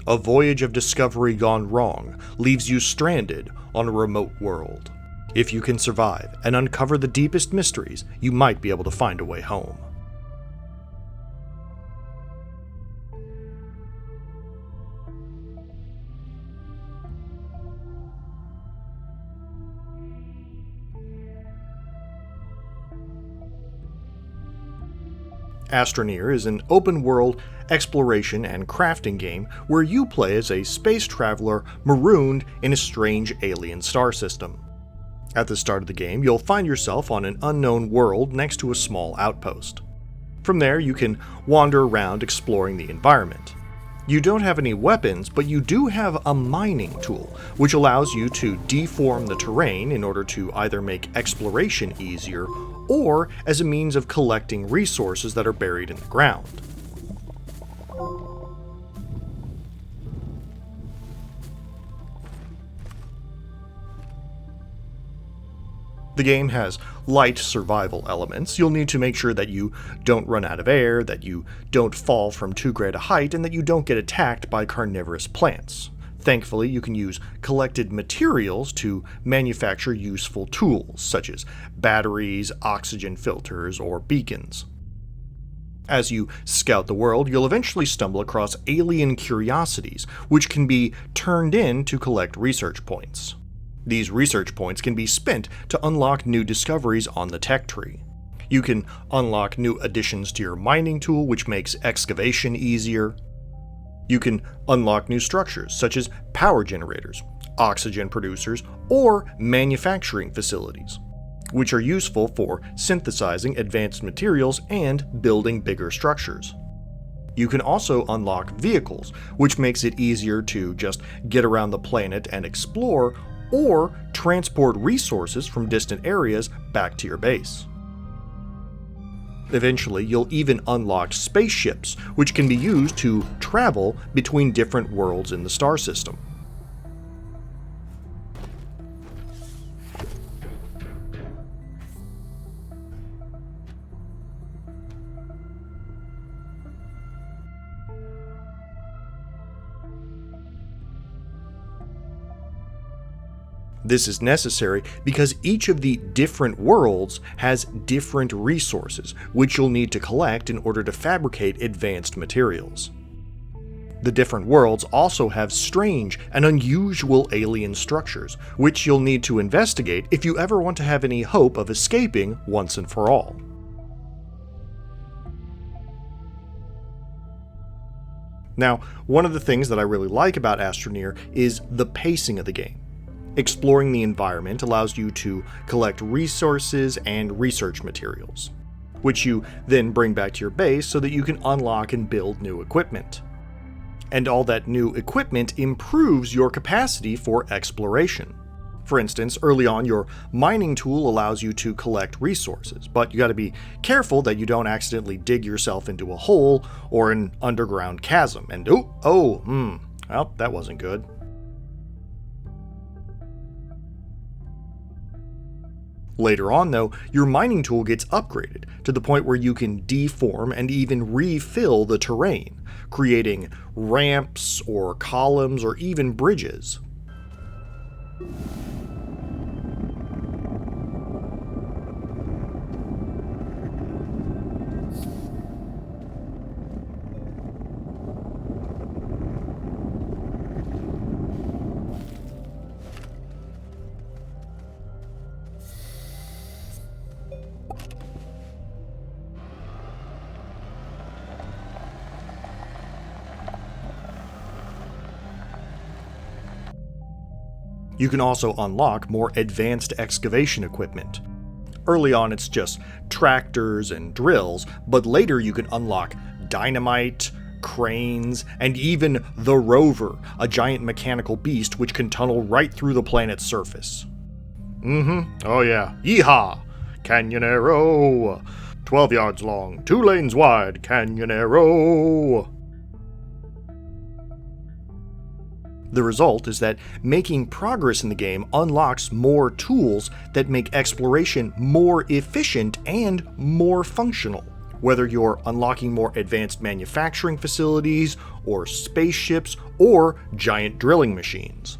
A voyage of discovery gone wrong leaves you stranded on a remote world. If you can survive and uncover the deepest mysteries, you might be able to find a way home. Astroneer is an open-world exploration and crafting game where you play as a space traveler marooned in a strange alien star system. At the start of the game, you'll find yourself on an unknown world next to a small outpost. From there, you can wander around exploring the environment. You don't have any weapons, but you do have a mining tool, which allows you to deform the terrain in order to either make exploration easier or as a means of collecting resources that are buried in the ground. The game has light survival elements. You'll need to make sure that you don't run out of air, that you don't fall from too great a height, and that you don't get attacked by carnivorous plants. Thankfully, you can use collected materials to manufacture useful tools, such as batteries, oxygen filters, or beacons. As you scout the world, you'll eventually stumble across alien curiosities, which can be turned in to collect research points. These research points can be spent to unlock new discoveries on the tech tree. You can unlock new additions to your mining tool, which makes excavation easier. You can unlock new structures, such as power generators, oxygen producers, or manufacturing facilities, which are useful for synthesizing advanced materials and building bigger structures. You can also unlock vehicles, which makes it easier to just get around the planet and explore, or transport resources from distant areas back to your base. Eventually, you'll even unlock spaceships, which can be used to travel between different worlds in the star system. This is necessary because each of the different worlds has different resources, which you'll need to collect in order to fabricate advanced materials. The different worlds also have strange and unusual alien structures, which you'll need to investigate if you ever want to have any hope of escaping once and for all. Now, one of the things that I really like about Astroneer is the pacing of the game. Exploring the environment allows you to collect resources and research materials, which you then bring back to your base so that you can unlock and build new equipment. And all that new equipment improves your capacity for exploration. For instance, early on, your mining tool allows you to collect resources, but you gotta be careful that you don't accidentally dig yourself into a hole or an underground chasm, and well, that wasn't good. Later on, though, your mining tool gets upgraded to the point where you can deform and even refill the terrain, creating ramps or columns or even bridges. You can also unlock more advanced excavation equipment. Early on it's just tractors and drills, but later you can unlock dynamite, cranes, and even the Rover, a giant mechanical beast which can tunnel right through the planet's surface. Oh yeah, yeehaw! Canyonero! 12 yards long, 2 lanes wide, Canyonero! The result is that making progress in the game unlocks more tools that make exploration more efficient and more functional, whether you're unlocking more advanced manufacturing facilities, or spaceships, or giant drilling machines.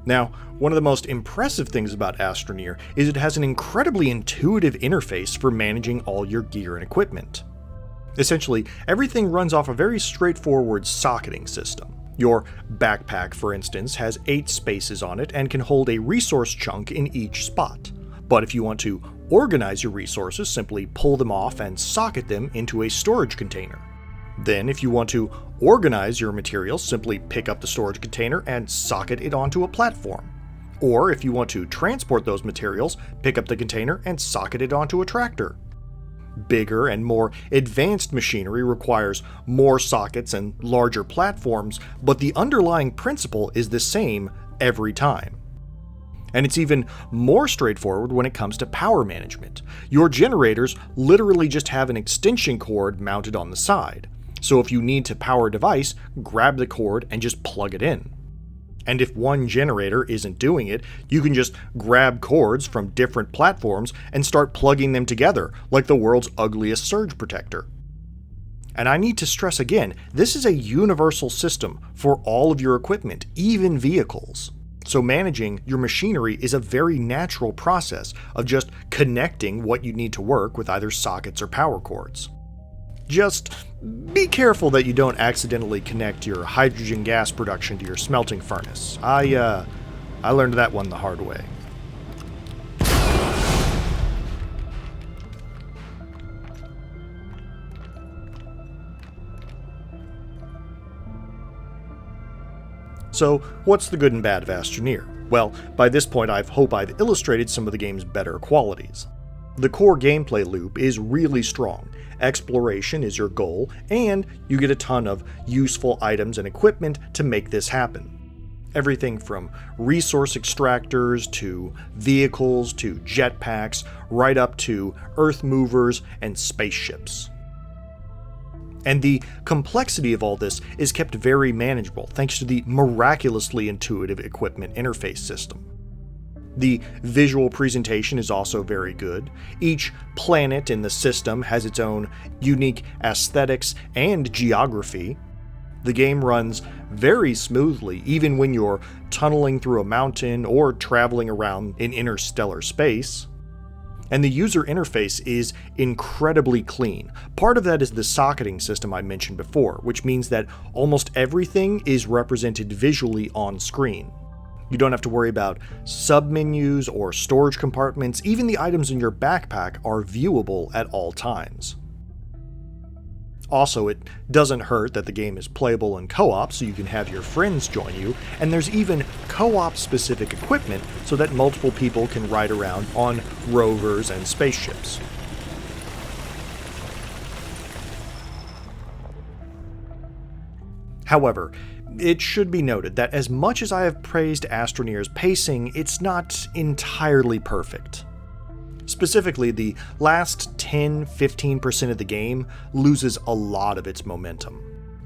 Now, one of the most impressive things about Astroneer is it has an incredibly intuitive interface for managing all your gear and equipment. Essentially, everything runs off a very straightforward socketing system. Your backpack, for instance, has 8 spaces on it and can hold a resource chunk in each spot. But if you want to organize your resources, simply pull them off and socket them into a storage container. Then, if you want to organize your materials, simply pick up the storage container and socket it onto a platform. Or if you want to transport those materials, pick up the container and socket it onto a tractor. Bigger and more advanced machinery requires more sockets and larger platforms, but the underlying principle is the same every time. And it's even more straightforward when it comes to power management. Your generators literally just have an extension cord mounted on the side. So if you need to power a device, grab the cord and just plug it in. And if one generator isn't doing it, you can just grab cords from different platforms and start plugging them together, like the world's ugliest surge protector. And I need to stress again, this is a universal system for all of your equipment, even vehicles. So managing your machinery is a very natural process of just connecting what you need to work with either sockets or power cords. Just be careful that you don't accidentally connect your hydrogen gas production to your smelting furnace. I learned that one the hard way. So, what's the good and bad of Astroneer? Well, by this point I hope I've illustrated some of the game's better qualities. The core gameplay loop is really strong. Exploration is your goal, and you get a ton of useful items and equipment to make this happen. Everything from resource extractors to vehicles to jetpacks, right up to earth movers and spaceships. And the complexity of all this is kept very manageable thanks to the miraculously intuitive equipment interface system. The visual presentation is also very good. Each planet in the system has its own unique aesthetics and geography. The game runs very smoothly even when you're tunneling through a mountain or traveling around in interstellar space. And the user interface is incredibly clean. Part of that is the socketing system I mentioned before, which means that almost everything is represented visually on screen. You don't have to worry about submenus or storage compartments. Even the items in your backpack are viewable at all times. Also, it doesn't hurt that the game is playable in co-op, so you can have your friends join you, and there's even co-op specific equipment so that multiple people can ride around on rovers and spaceships. However, it should be noted that as much as I have praised Astroneer's pacing, it's not entirely perfect. Specifically, the last 10-15% of the game loses a lot of its momentum.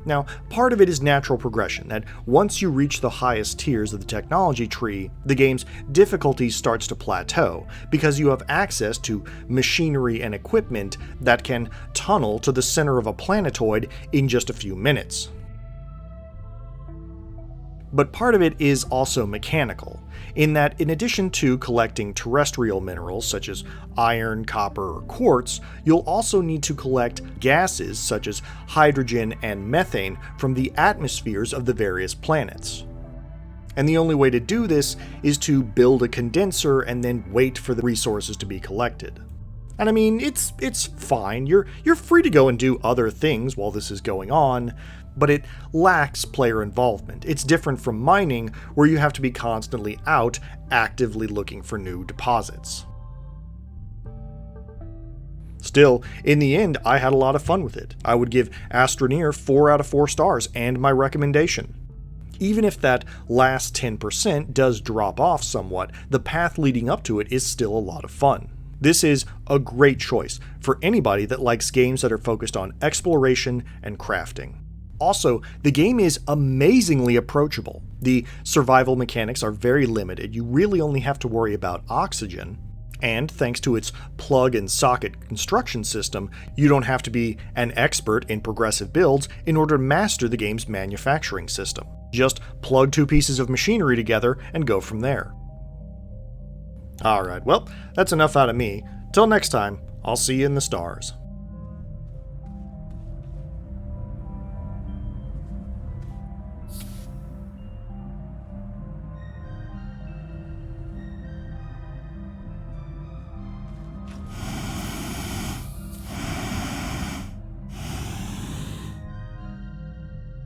Now, part of it is natural progression, that once you reach the highest tiers of the technology tree, the game's difficulty starts to plateau, because you have access to machinery and equipment that can tunnel to the center of a planetoid in just a few minutes. But part of it is also mechanical, in that in addition to collecting terrestrial minerals such as iron, copper, or quartz, you'll also need to collect gases such as hydrogen and methane from the atmospheres of the various planets. And the only way to do this is to build a condenser and then wait for the resources to be collected. And I mean, it's fine, you're free to go and do other things while this is going on, but it lacks player involvement. It's different from mining, where you have to be constantly out, actively looking for new deposits. Still, in the end, I had a lot of fun with it. I would give Astroneer 4 out of 4 stars, and my recommendation. Even if that last 10% does drop off somewhat, the path leading up to it is still a lot of fun. This is a great choice for anybody that likes games that are focused on exploration and crafting. Also, the game is amazingly approachable. The survival mechanics are very limited. You really only have to worry about oxygen. And thanks to its plug and socket construction system, you don't have to be an expert in progressive builds in order to master the game's manufacturing system. Just plug two pieces of machinery together and go from there. Alright, well, that's enough out of me. Till next time, I'll see you in the stars.